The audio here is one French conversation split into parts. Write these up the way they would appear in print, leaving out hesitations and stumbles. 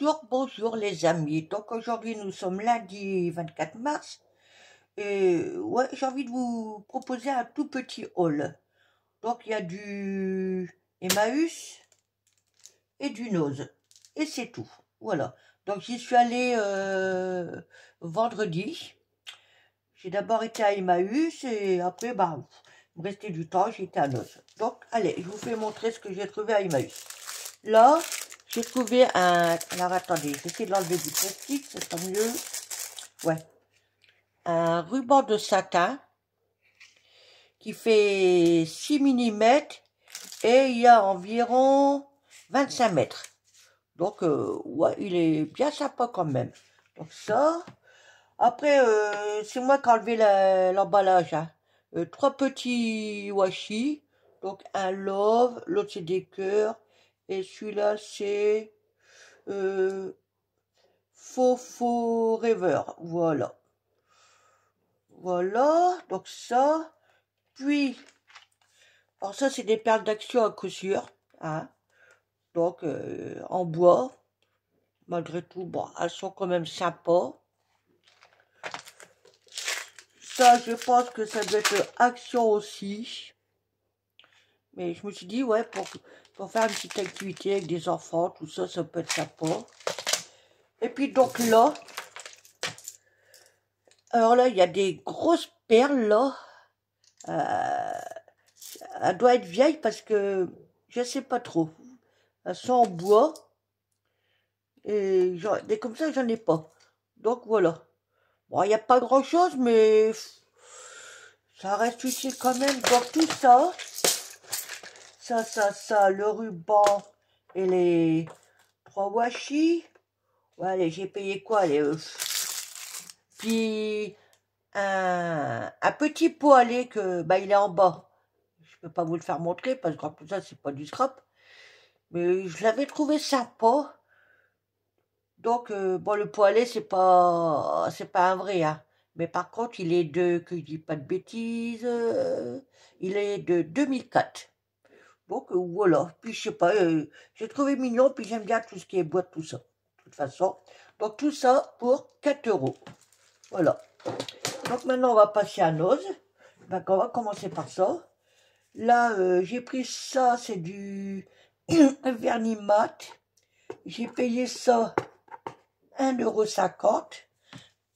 Bonjour, bonjour les amis. Donc aujourd'hui nous sommes lundi 24 mars et ouais, j'ai envie de vous proposer un tout petit haul. Donc il y a du Emmaüs et du Nose et c'est tout. Voilà. Donc j'y suis allée vendredi. J'ai d'abord été à Emmaüs et après bah il me restait du temps, j'ai été à Nose. Donc allez, je vous fais montrer ce que j'ai trouvé à Emmaüs. Là, j'ai trouvé un... Alors, attendez, j'essaie de l'enlever du plastique, ça sera mieux. Ouais. Un ruban de satin qui fait 6 millimètres et il y a environ 25 mètres. Donc, ouais, il est bien sympa quand même. Donc, ça. Après, c'est moi qui ai enlevé l'emballage. Hein. 3 petits washi. Donc, un love, l'autre c'est des cœurs. Et celui-là, c'est... Faux rêveur, voilà. Voilà, donc ça. Puis, alors ça, c'est des perles d'action à coup sûr. Hein. Donc, en bois. Malgré tout, bon, elles sont quand même sympas. Ça, je pense que ça doit être action aussi. Mais je me suis dit, ouais, pour faire une petite activité avec des enfants, tout ça, ça peut être sympa. Et puis, donc là, alors là, il y a des grosses perles, là. Elle doit être vieille parce que je sais pas trop. Elles sont en bois. Et des comme ça, j'en ai pas. Donc voilà. Bon, il n'y a pas grand chose, mais ça reste utile quand même. Donc tout ça, le ruban et les 3 washi. Ouais, allez, j'ai payé quoi allez, puis un petit pot à lait que bah il est en bas. Je peux pas vous le faire montrer parce que tout ça c'est pas du scrap. Mais je l'avais trouvé sympa. Donc, bon, le poêlé, c'est pas un vrai, hein. Mais par contre, il est que je dis pas de bêtises, il est de 2004. Donc, voilà. Puis, je sais pas, j'ai trouvé mignon, puis j'aime bien tout ce qui est boîte, tout ça. De toute façon. Donc, tout ça pour 4 euros. Voilà. Donc, maintenant, on va passer à Nose. Donc, on va commencer par ça. Là, j'ai pris ça, c'est du vernis mat. J'ai payé ça 1,50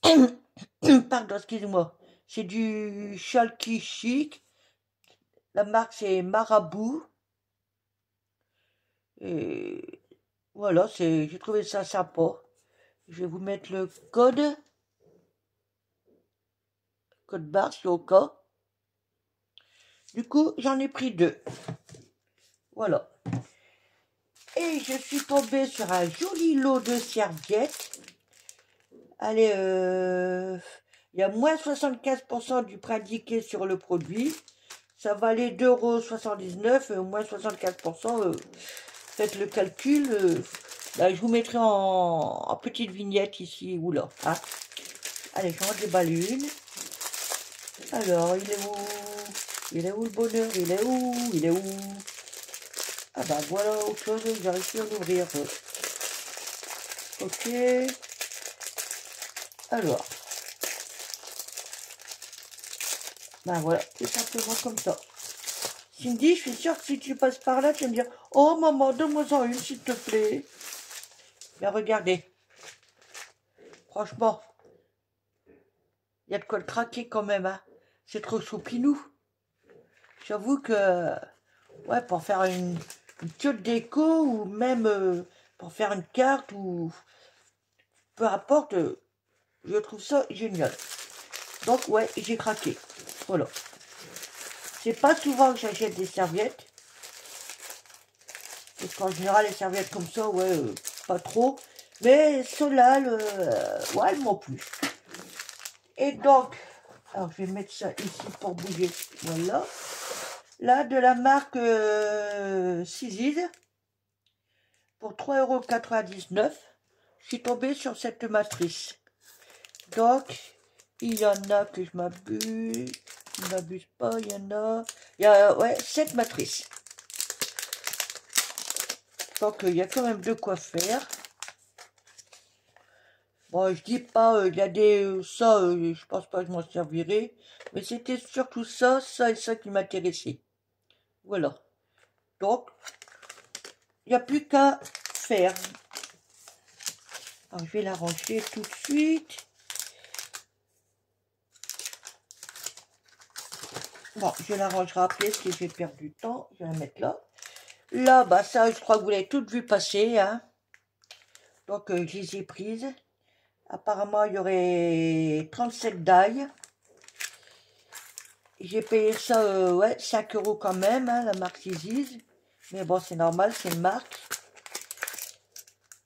€. Pardon, excusez-moi. C'est du Chalky Chic. La marque, c'est Marabout. Et voilà, j'ai trouvé ça sympa. Je vais vous mettre le code barre, si au cas. Du coup, j'en ai pris 2. Voilà. Et je suis tombée sur un joli lot de serviettes. Allez, il y a moins 75% du prix indiqué sur le produit. Ça valait 2,79 €, moins 75%. Faites le calcul. Là, je vous mettrai en petite vignette ici ou là. Hein. Allez, j'en déballe une. Alors, il est où? Il est où le bonheur? Il est où? Il est où? Ah bah voilà, autre chose, j'ai réussi à l'ouvrir. Ok. Alors. Ben voilà, c'est simplement comme ça. Cindy, je suis sûre que si tu passes par là, tu vas me dire « Oh maman, donne-moi-en une, s'il te plaît. » Mais regardez. Franchement, il y a de quoi le craquer quand même. Hein. C'est trop choupinou. J'avoue que, ouais, pour faire une petite déco ou même pour faire une carte ou peu importe, je trouve ça génial. Donc, ouais, j'ai craqué. Voilà. C'est pas souvent que j'achète des serviettes. Parce qu'en général, les serviettes comme ça, ouais, pas trop. Mais ceux-là, ouais, elles m'ont plu. Et donc, alors je vais mettre ça ici pour bouger. Voilà. Là, de la marque Sizid, pour 3,99 €, je suis tombée sur cette matrice. Donc, il y en a que je m'abuse pas, il y a, ouais, 7 matrices. Donc, il y a quand même de quoi faire. Bon, je dis pas, il y a des... ça, je pense pas que je m'en servirai. Mais c'était surtout ça et ça qui m'intéressait. Voilà. Donc, il n'y a plus qu'à faire. Alors, je vais la ranger tout de suite. Bon, je la rangerai après parce que j'ai perdu du temps. Je vais la mettre là. Là, bah ça, je crois que vous l'avez toutes vu passer. Hein. Donc, je les ai prises. Apparemment, il y aurait 37 d'ail. J'ai payé ça, ouais, 5 € quand même, hein, la marque Zizi's. Mais bon, c'est normal, c'est une marque.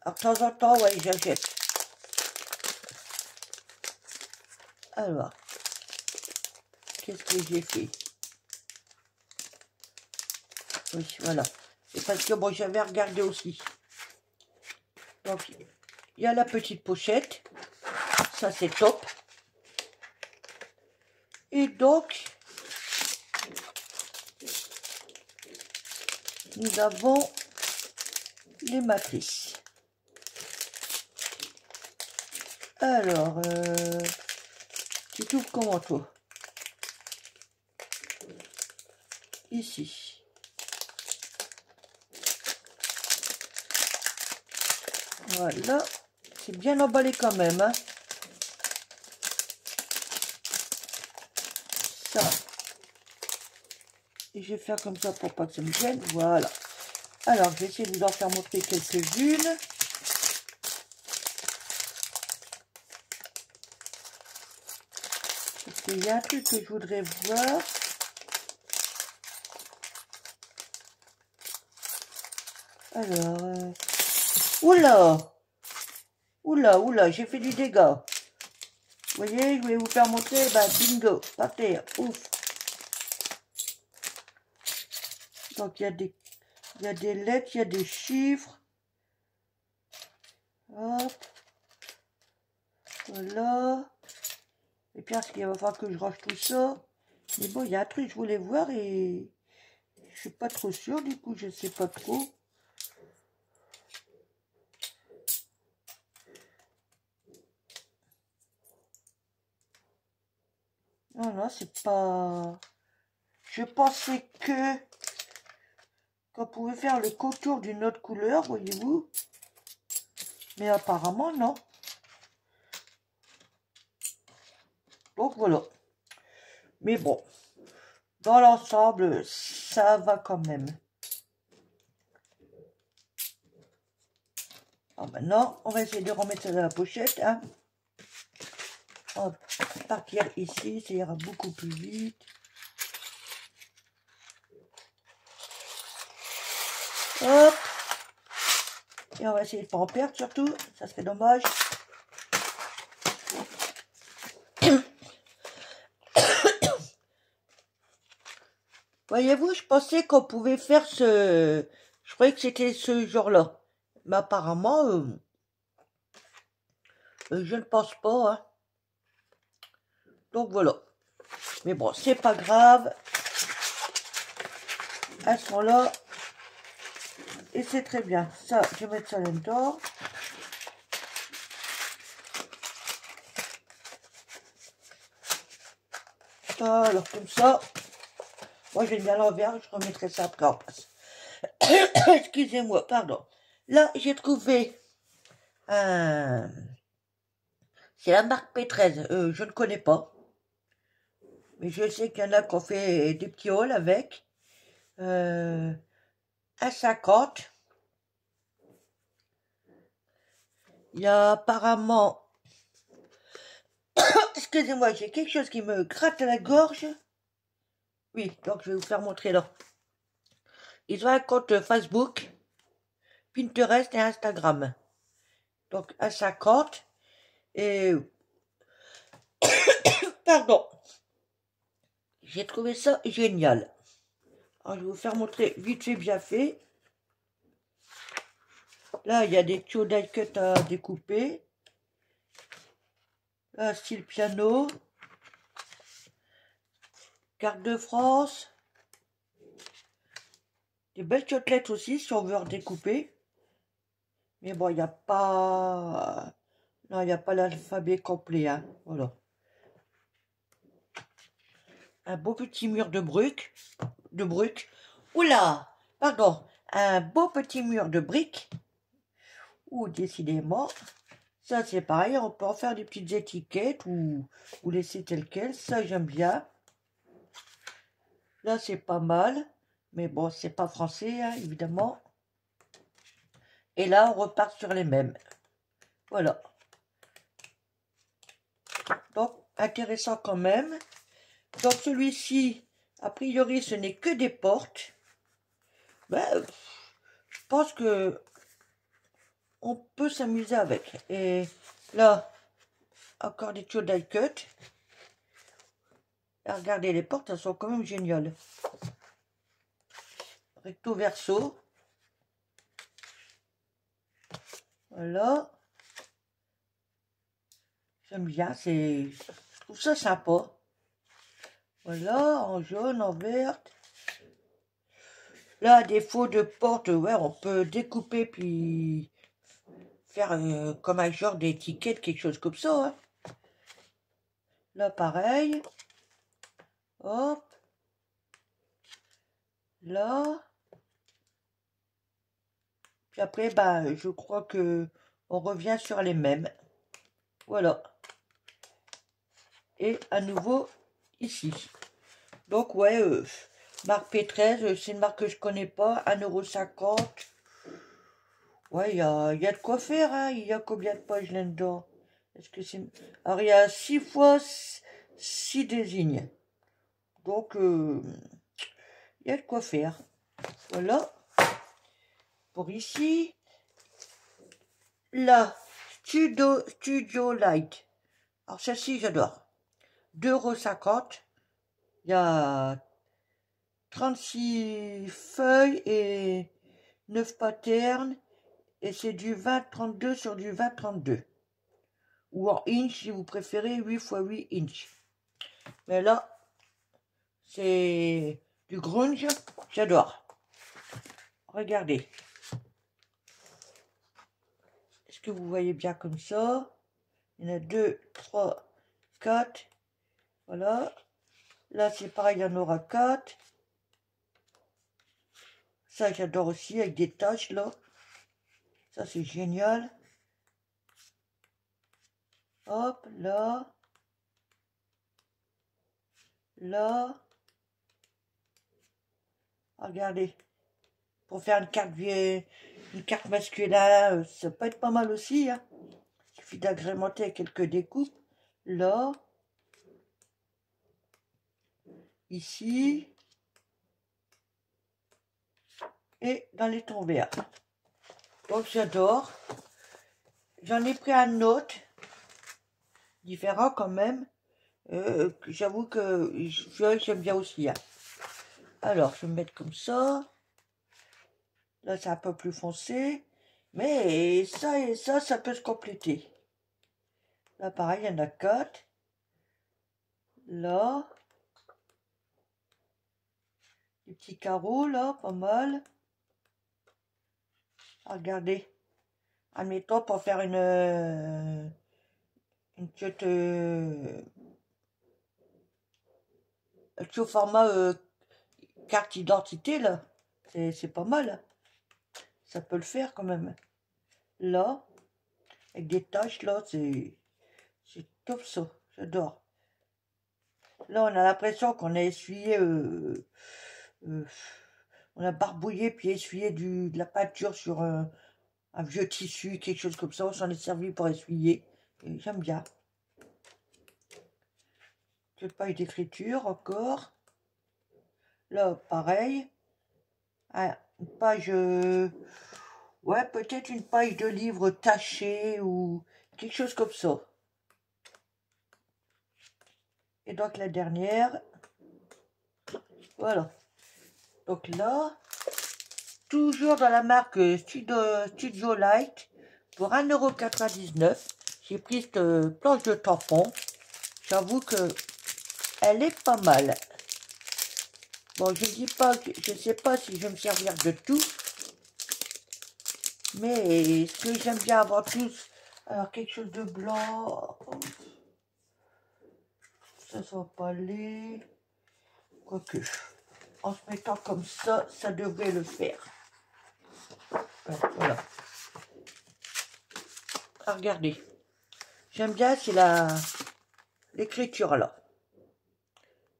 Alors, de temps en temps, ouais, j'achète. Alors, qu'est-ce que j'ai fait? Oui, voilà. C'est parce que, bon, j'avais regardé aussi. Donc, il y a la petite pochette. Ça, c'est top. Et donc, nous avons les matrices. Alors, tu trouves comment toi? Ici. Voilà. C'est bien emballé quand même. Hein. Ça. Et je vais faire comme ça pour pas que ça me gêne. Voilà. Alors, je vais essayer de vous en faire montrer quelques-unes. Parce qu'il y a un truc que je voudrais voir. Alors, oula! Oula, oula, j'ai fait du dégât. Vous voyez, je voulais vous faire montrer, bah bingo, par terre, ouf. Donc il y a des lettres, il y a des chiffres. Hop. Voilà. Et puis, il va falloir que je range tout ça. Mais bon, il y a un truc que je voulais voir et je suis pas trop sûre, du coup, je sais pas trop. Non, non, c'est pas... Je pensais qu'on pouvait faire le contour d'une autre couleur, voyez-vous. Mais apparemment, non. Donc, voilà. Mais bon, dans l'ensemble, ça va quand même. Alors maintenant, on va essayer de remettre ça dans la pochette. Hein. On va partir ici, ça ira beaucoup plus vite. Hop. Et on va essayer de ne pas en perdre surtout, ça serait dommage. Voyez-vous, je pensais qu'on pouvait faire ce... Je croyais que c'était ce genre-là. Mais apparemment, je ne pense pas. Hein. Donc voilà. Mais bon, c'est pas grave. Elles sont là. Et c'est très bien. Ça, je vais mettre ça là-dedans. Alors, comme ça. Moi, je vais bien l'envers. Je remettrai ça après en place. Excusez-moi, pardon. Là, j'ai trouvé un... C'est la marque P13. Je ne connais pas. Mais je sais qu'il y en a qui ont fait des petits hauls avec. À 50. Il y a apparemment... Excusez-moi, j'ai quelque chose qui me gratte à la gorge. Oui, donc je vais vous faire montrer là. Ils ont un compte Facebook, Pinterest et Instagram. Donc à 50. Et... Pardon. J'ai trouvé ça génial. Alors je vais vous faire montrer vite fait, bien fait. Là, il y a des tuyaux die cut à découper. Là, style piano. Carte de France. Des belles côtelettes aussi, si on veut redécouper. Mais bon, il n'y a pas... Non, il n'y a pas l'alphabet complet, hein. Voilà. Un beau petit mur de briques. Oula, pardon. Un beau petit mur de briques. Ou décidément, ça c'est pareil, on peut en faire des petites étiquettes ou laisser tel quel. Ça j'aime bien. Là c'est pas mal. Mais bon, c'est pas français, hein, évidemment. Et là, on repart sur les mêmes. Voilà. Donc, intéressant quand même. Dans celui-ci, a priori, ce n'est que des portes. Ben, je pense que on peut s'amuser avec. Et là, encore des tuyaux die cut. Et regardez, les portes, elles sont quand même géniales. Recto verso. Voilà. J'aime bien, je trouve ça sympa. Voilà, en jaune, en verte. Là, à défaut de porte, ouais, on peut découper puis faire comme un genre d'étiquette, quelque chose comme ça. Hein. Là, pareil. Hop. Là. Puis après, bah, je crois que on revient sur les mêmes. Voilà. Et à nouveau, ici. Donc, ouais, marque P13, c'est une marque que je connais pas. 1,50 €. Ouais, il y a de quoi faire, hein. Il y a combien de pages là-dedans? Est-ce que c'est... Alors, il y a 6 fois 6 désignes. Donc, il y a de quoi faire. Voilà. Pour ici. Là, Studio Light. Alors, celle-ci, j'adore. 2,50 €. Il y a 36 feuilles et 9 patterns. Et c'est du 20-32 sur du 20-32. Ou en inch, si vous préférez, 8 x 8 inch. Mais là, c'est du grunge. J'adore. Regardez. Est-ce que vous voyez bien comme ça? Il y en a 2, 3, 4. Voilà. Là, c'est pareil, il y en aura 4. Ça, j'adore aussi, avec des taches, là. Ça, c'est génial. Hop, là. Là. Regardez. Pour faire une carte masculine, ça peut être pas mal aussi. Hein. Il suffit d'agrémenter quelques découpes. Là. Ici. Et dans les tons verts. Donc j'adore. J'en ai pris un autre. Différent quand même. J'avoue que j'aime bien aussi. Hein. Alors, je vais me mettre comme ça. Là, c'est un peu plus foncé. Mais ça et ça peut se compléter. Là, pareil, il y en a 4. Là. Des petits carreaux, là, pas mal. Regardez. Admettons, pour faire une petite... au format carte d'identité, là. C'est pas mal. Hein. Ça peut le faire, quand même. Là. Avec des taches, là, c'est top, ça. J'adore. Là, on a l'impression qu'on a essuyé... on a barbouillé puis essuyé de la peinture sur un vieux tissu, quelque chose comme ça. On s'en est servi pour essuyer. J'aime bien. Une page d'écriture encore. Là, pareil. Ah, une page... ouais, peut-être une page de livre tachée ou quelque chose comme ça. Et donc la dernière. Voilà. Donc là, toujours dans la marque Studio Light, pour 1,99 €, j'ai pris cette planche de tampon. J'avoue que elle est pas mal. Bon, je dis pas, je sais pas si je vais me servir de tout, mais ce que j'aime bien avant tout, Alors, quelque chose de blanc. Ça va pas aller. Quoique, en se mettant comme ça devrait le faire. Ouais, voilà. Ah, regardez. J'aime bien, c'est l'écriture là.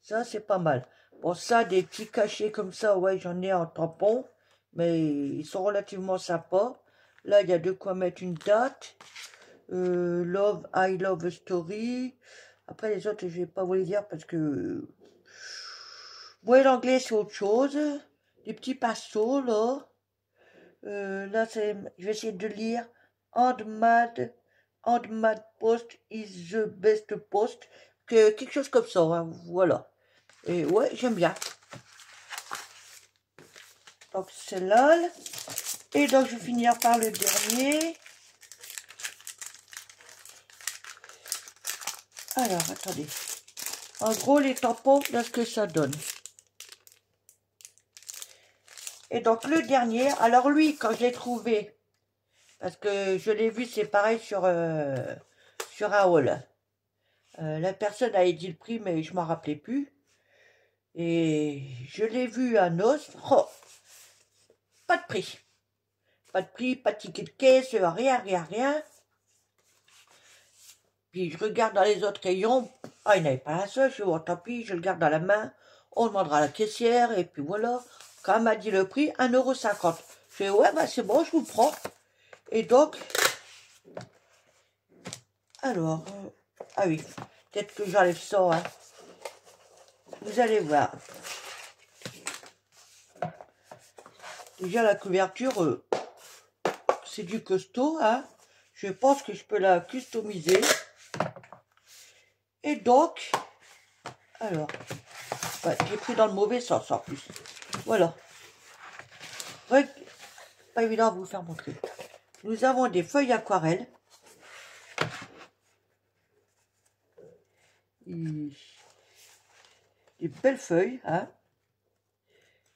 Ça, c'est pas mal. Bon, ça, des petits cachets comme ça, ouais, j'en ai en tampon. Mais ils sont relativement sympas. Là, il y a de quoi mettre une date. Love, I love a story. Après, les autres, je vais pas vous les dire parce que... Moi, l'anglais, c'est autre chose. Des petits pinceaux, là. Là, je vais essayer de lire. Handmade post is the best post. Quelque chose comme ça, hein, voilà. Et ouais, j'aime bien. Donc, c'est là. Et donc, je vais finir par le dernier. Alors, attendez. En gros, les tampons, là, ce que ça donne. Et donc, le dernier, alors lui, quand je l'ai trouvé, parce que je l'ai vu, c'est pareil sur un haul. La personne a dit le prix, mais je m'en rappelais plus. Et je l'ai vu à Nos. Oh, pas de prix. Pas de prix, pas de ticket de caisse, rien, rien, rien. Puis je regarde dans les autres rayons. Ah, il n'y avait pas un seul. Je dis, oh, tant pis, je le garde dans la main. On demandera à la caissière. Et puis voilà. Quand elle m'a dit le prix, 1,50 €. Je dis, ouais, bah c'est bon, je vous prends. Et donc, alors, ah oui, peut-être que j'enlève ça, hein. Vous allez voir. Déjà, la couverture, c'est du costaud, hein. Je pense que je peux la customiser. Et donc, alors, ouais, j'ai pris dans le mauvais sens en plus. Voilà. Ouais, pas évident à vous faire montrer. Nous avons des feuilles aquarelles. Des belles feuilles, hein.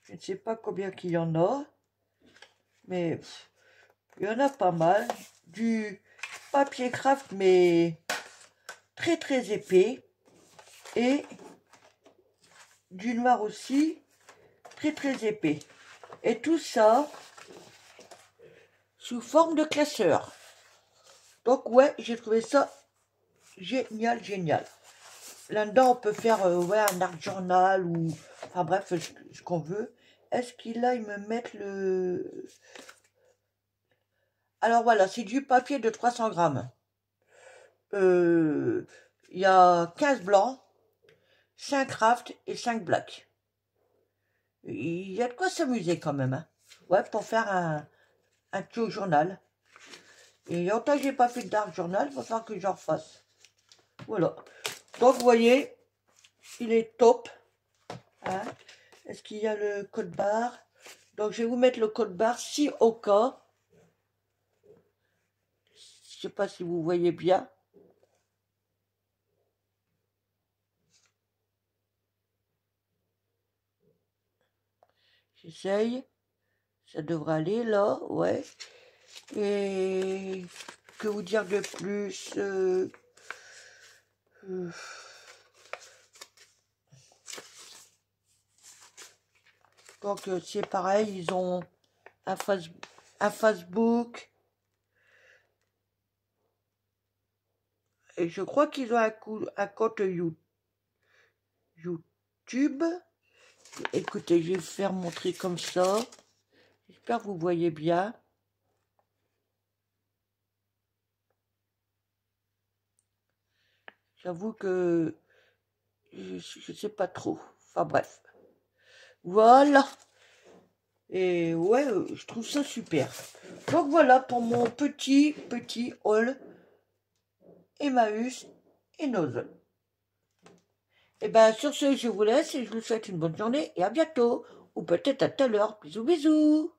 Je ne sais pas combien qu'il y en a, mais il y en a pas mal. Du papier craft, mais très très épais. Et du noir aussi, très très épais. Et tout ça sous forme de classeur. Donc ouais, j'ai trouvé ça génial, génial. Là-dedans, on peut faire ouais, un art journal ou... Enfin bref, ce qu'on veut. Est-ce qu'il a, ils me mettent le... Alors voilà, c'est du papier de 300 grammes. Il y a 15 blancs, 5 craft et 5 black. Il y a de quoi s'amuser quand même. Hein. Ouais, pour faire un petit journal. Et il y a longtemps que j'ai pas fait de dark journal, il va falloir que j'en refasse. Voilà. Donc vous voyez, il est top. Hein. Est-ce qu'il y a le code barre? Donc je vais vous mettre le code barre si au cas. Je sais pas si vous voyez bien. J'essaye. Ça devrait aller là, ouais. Et que vous dire de plus Donc c'est pareil, ils ont un Facebook. Et je crois qu'ils ont un compte YouTube. Écoutez, je vais vous faire montrer comme ça. J'espère que vous voyez bien. J'avoue que je sais pas trop. Enfin bref. Voilà. Et ouais, je trouve ça super. Donc voilà pour mon petit haul Emmaüs et Nozon. Et bien sur ce, je vous laisse et je vous souhaite une bonne journée et à bientôt. Ou peut-être à tout à l'heure. Bisous bisous.